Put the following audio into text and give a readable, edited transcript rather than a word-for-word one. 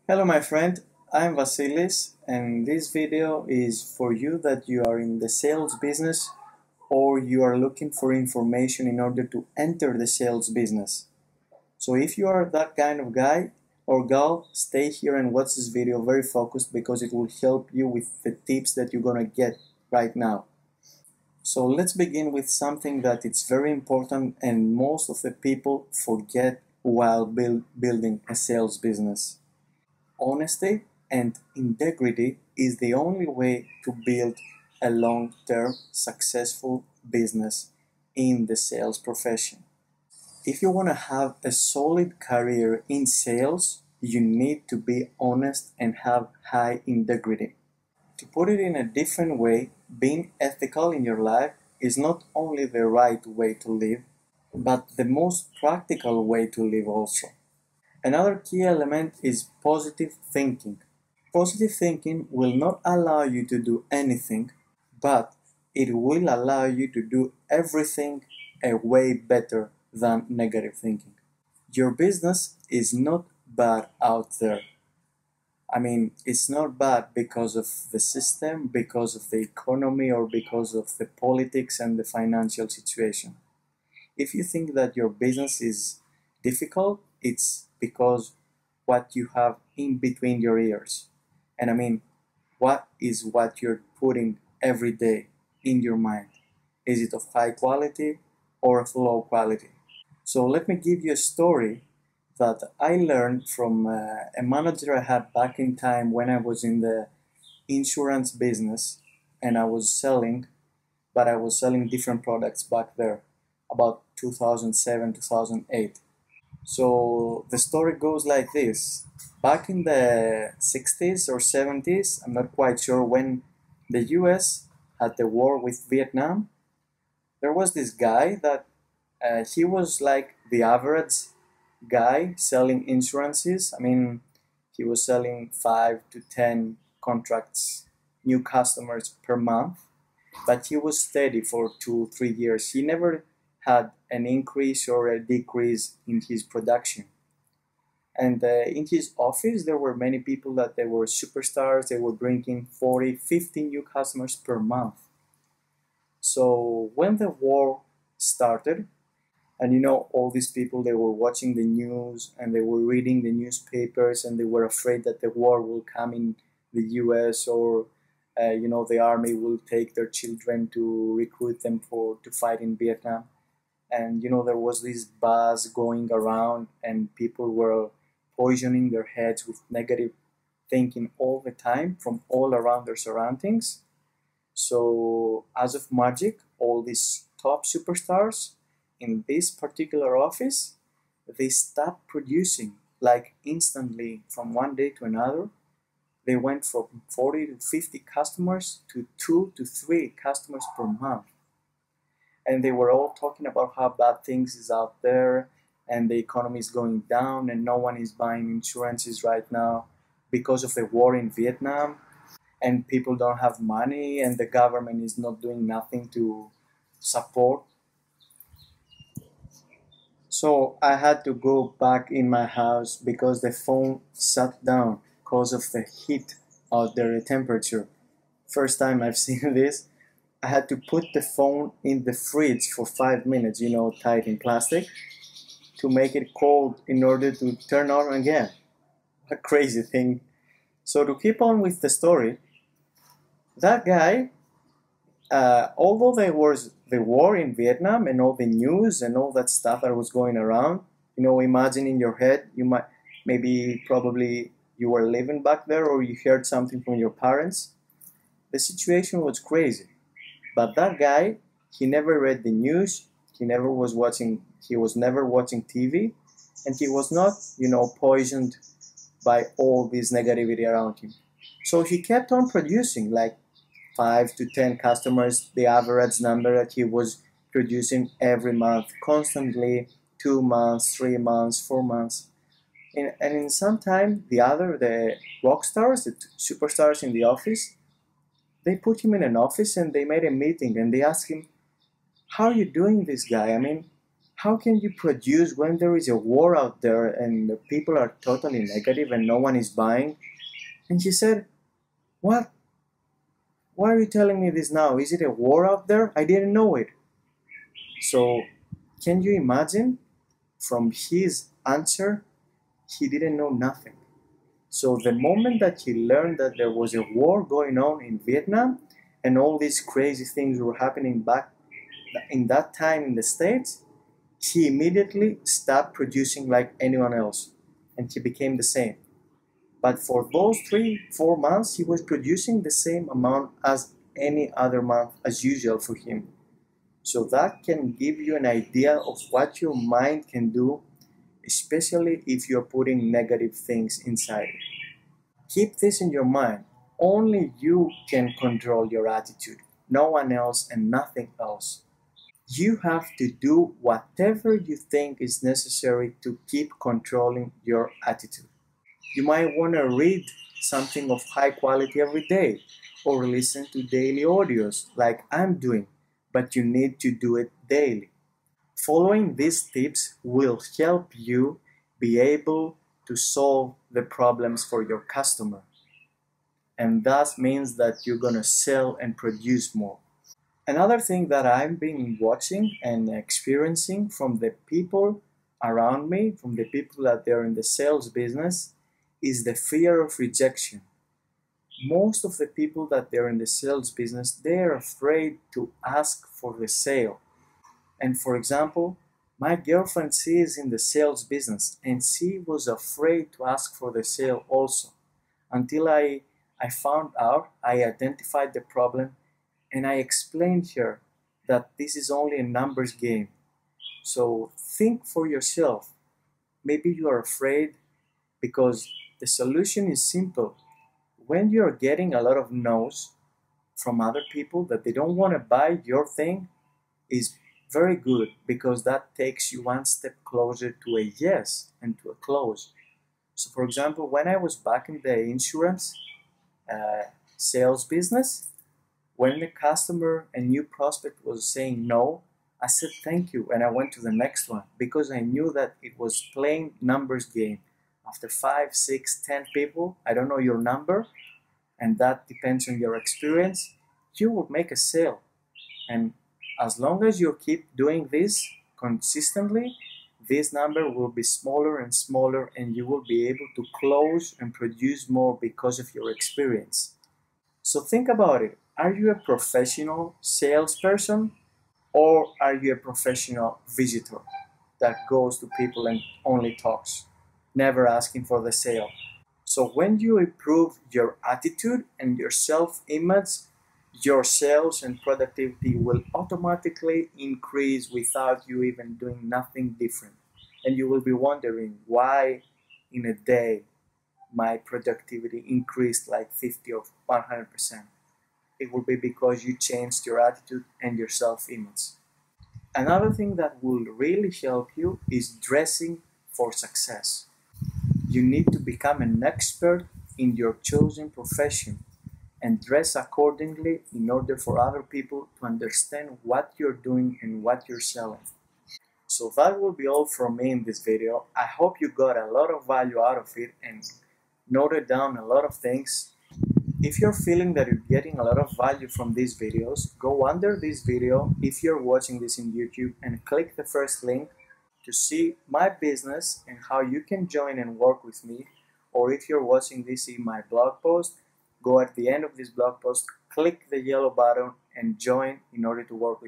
Hello my friend, I'm Vasilis and this video is for you that you are in the sales business or you are looking for information in order to enter the sales business. So if you are that kind of guy or girl, stay here and watch this video very focused because it will help you with the tips that you're gonna get right now. So let's begin with something that it's very important and most of the people forget while building a sales business. Honesty and integrity is the only way to build a long-term successful business in the sales profession. If you want to have a solid career in sales, you need to be honest and have high integrity. To put it in a different way, being ethical in your life is not only the right way to live, but the most practical way to live also. Another key element is positive thinking. Positive thinking will not allow you to do anything, but it will allow you to do everything a way better than negative thinking. Your business is not bad out there. It's not bad because of the system, because of the economy, or because of the politics and the financial situation. If you think that your business is difficult, it's because what you have in between your ears. And what you're putting every day in your mind? Is it of high quality or of low quality? So let me give you a story that I learned from a manager I had back in time when I was in the insurance business and I was selling, but I was selling different products back there about 2007, 2008. So the story goes like this. Back in the 60s or 70s, I'm not quite sure, when the US had the war with Vietnam, there was this guy that he was like the average guy selling insurances. He was selling 5 to 10 contracts, new customers per month, but he was steady for 2 3 years. He never had an increase or a decrease in his production. And in his office, there were many people that they were superstars. They were bringing 40, 50 new customers per month. So when the war started, and all these people, they were watching the news and they were reading the newspapers and they were afraid that the war will come in the US, or the army will take their children to recruit them to fight in Vietnam. And there was this buzz going around and people were poisoning their heads with negative thinking all the time from all around their surroundings. So as of magic, all these top superstars in this particular office, they stopped producing like instantly from one day to another. They went from 40 to 50 customers to 2 to 3 customers per month. And they were all talking about how bad things is out there and the economy is going down and no one is buying insurances right now because of the war in Vietnam, and people don't have money and the government is not doing nothing to support. So I had to go back in my house because the phone shut down because of the heat out there, the temperature. First time I've seen this. I had to put the phone in the fridge for 5 minutes, tied in plastic, to make it cold in order to turn on again. A crazy thing. So to keep on with the story, that guy, although there was the war in Vietnam and all the news and all that stuff that was going around, imagine in your head, probably you were living back there or you heard something from your parents. The situation was crazy. But that guy, he never read the news, he was never watching TV, and he was not, poisoned by all this negativity around him. So he kept on producing like 5 to 10 customers, the average number that he was producing every month, constantly, 2 months, 3 months, 4 months. And in some time, the rock stars, the superstars in the office, they put him in an office and they made a meeting and they asked him, how are you doing this, guy? How can you produce when there is a war out there and the people are totally negative and no one is buying? And she said, what? Why are you telling me this now? Is it a war out there? I didn't know it. So, can you imagine? From his answer, he didn't know nothing. So, the moment that he learned that there was a war going on in Vietnam and all these crazy things were happening back in that time in the States, he immediately stopped producing like anyone else and he became the same. But for those 3-4 months, he was producing the same amount as any other month as usual for him. So that can give you an idea of what your mind can do, especially if you're putting negative things inside it. Keep this in your mind. Only you can control your attitude, no one else and nothing else. You have to do whatever you think is necessary to keep controlling your attitude. You might want to read something of high quality every day or listen to daily audios like I'm doing, but you need to do it daily. Following these tips will help you be able to solve the problems for your customer, and thus means that you're going to sell and produce more. Another thing that I've been watching and experiencing from the people around me, from the people that they're in the sales business, is the fear of rejection. Most of the people that they're in the sales business, they're afraid to ask for the sale. And for example, my girlfriend, she is in the sales business and she was afraid to ask for the sale also until I found out, I identified the problem, and I explained her that this is only a numbers game. So think for yourself. Maybe you are afraid because the solution is simple. When you're getting a lot of no's from other people that they don't want to buy your thing, is very good because that takes you one step closer to a yes and to a close. So for example, when I was back in the insurance sales business, when the customer, a new prospect, was saying no, I said thank you and I went to the next one because I knew that it was plain numbers game. After 5, 6, 10 people, I don't know your number, and that depends on your experience, you will make a sale. And as long as you keep doing this consistently, this number will be smaller and smaller and you will be able to close and produce more because of your experience. So think about it. Are you a professional salesperson or are you a professional visitor that goes to people and only talks, never asking for the sale? So when you improve your attitude and your self-image, your sales and productivity will automatically increase without you even doing nothing different. And you will be wondering why in a day my productivity increased like 50 or 100%. It will be because you changed your attitude and your self-image. Another thing that will really help you is dressing for success. You need to become an expert in your chosen profession and dress accordingly in order for other people to understand what you're doing and what you're selling. So that will be all from me in this video. I hope you got a lot of value out of it and noted down a lot of things. If you're feeling that you're getting a lot of value from these videos, go under this video if you're watching this in YouTube and click the first link to see my business and how you can join and work with me. Or if you're watching this in my blog post, go at the end of this blog post, click the yellow button and join in order to work with me.